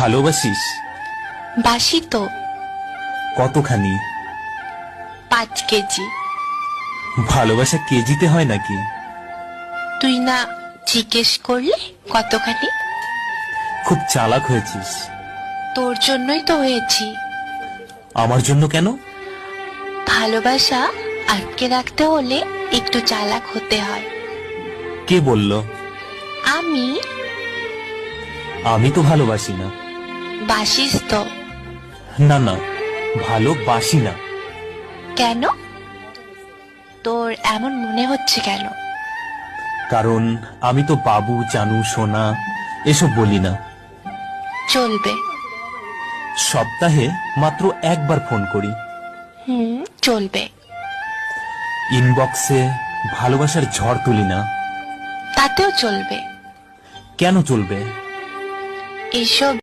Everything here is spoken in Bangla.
ভালোবাসিস? বাসি তো। কতখানি? 5 কেজি। ভালোবাসা কেজিতে হয় নাকি? তুই না জিজ্ঞেস করলে কতখানি? খুব চালাক হয়েছিস। তোর জন্যই তো হয়েছি। আমার জন্য কেন? ভালোবাসা আটকে রাখতে হলে একটু চালাক হতে হয়। কে বলল? আমি। আমি তো ভালোবাসি না। বাসিস তো। না না, ভালোবাসি না। কেন? তোর এমন মনে হচ্ছে কেন? কারণ আমি তো বাবু, জানু, সোনা এসব বলি না। চলবে। সপ্তাহে মাত্র একবার ফোন করি। চলবে। ইনবক্সে ভালোবাসার ঝড় তুলি না। তাতেও চলবে। কেন চলবে? এসব